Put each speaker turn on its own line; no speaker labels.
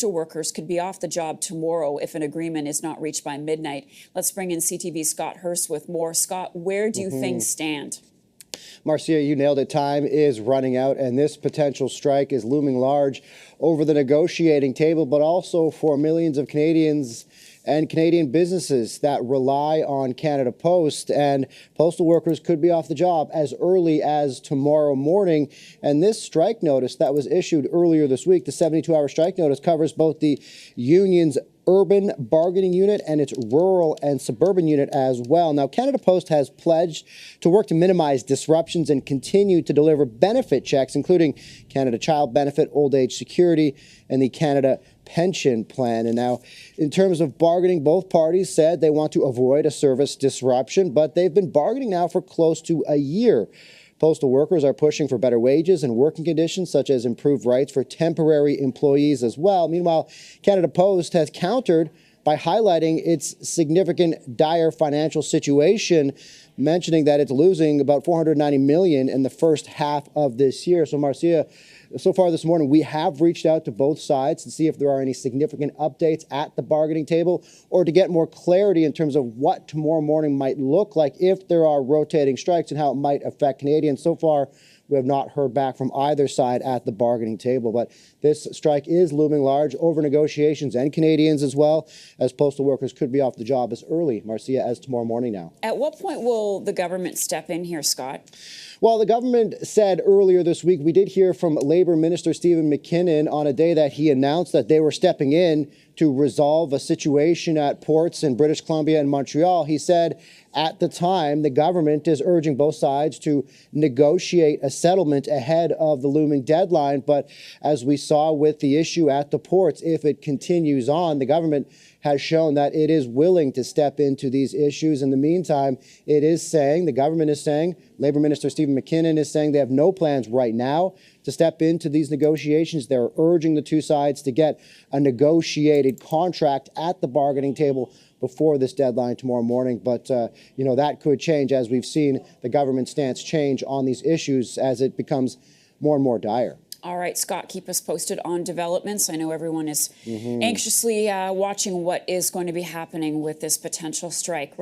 postal workers could be off the job tomorrow if an agreement is not reached by midnight. Let's bring in CTV Scott Hurst with more. Scott, where do things stand?
Marcia, you nailed it. Time is running out, and this potential strike is looming large over the negotiating table, but also for millions of Canadians and Canadian businesses that rely on Canada Post. And postal workers could be off the job as early as tomorrow morning. And this strike notice that was issued earlier this week, the 72-hour strike notice, covers both the union's urban bargaining unit and its rural and suburban unit as well. Now, Canada Post has pledged to work to minimize disruptions and continue to deliver benefit checks, including Canada Child Benefit, Old Age Security, and the Canada Pension Plan. And now, in terms of bargaining, both parties said they want to avoid a service disruption, but they've been bargaining now for close to a year. Postal workers are pushing for better wages and working conditions, such as improved rights for temporary employees as well. Meanwhile, Canada Post has countered by highlighting its significant dire financial situation, mentioning that it's losing about $490 million in the first half of this year. So, Marcia, so far this morning, we have reached out to both sides to see if there are any significant updates at the bargaining table or to get more clarity in terms of what tomorrow morning might look like if there are rotating strikes and how it might affect Canadians. So far, we have not heard back from either side at the bargaining table, but this strike is looming large over negotiations and Canadians as well, as postal workers could be off the job as early, Marcia, as tomorrow morning now.
At what point will the government step in here, Scott?
Well, the government said earlier this week, we did hear from Labour Minister Stephen McKinnon on a day that he announced that they were stepping in to resolve a situation at ports in British Columbia and Montreal. He said at the time, the government is urging both sides to negotiate a settlement ahead of the looming deadline. But as we saw with the issue at the ports, if it continues on, the government has shown that it is willing to step into these issues. In the meantime, the government is saying, Labour Minister Stephen McKinnon is saying they have no plans right now to step into these negotiations. They're urging the two sides to get a negotiated contract at the bargaining table before this deadline tomorrow morning. But, that could change as we've seen the government stance change on these issues as it becomes more and more dire.
All right, Scott, keep us posted on developments. I know everyone is anxiously watching what is going to be happening with this potential strike.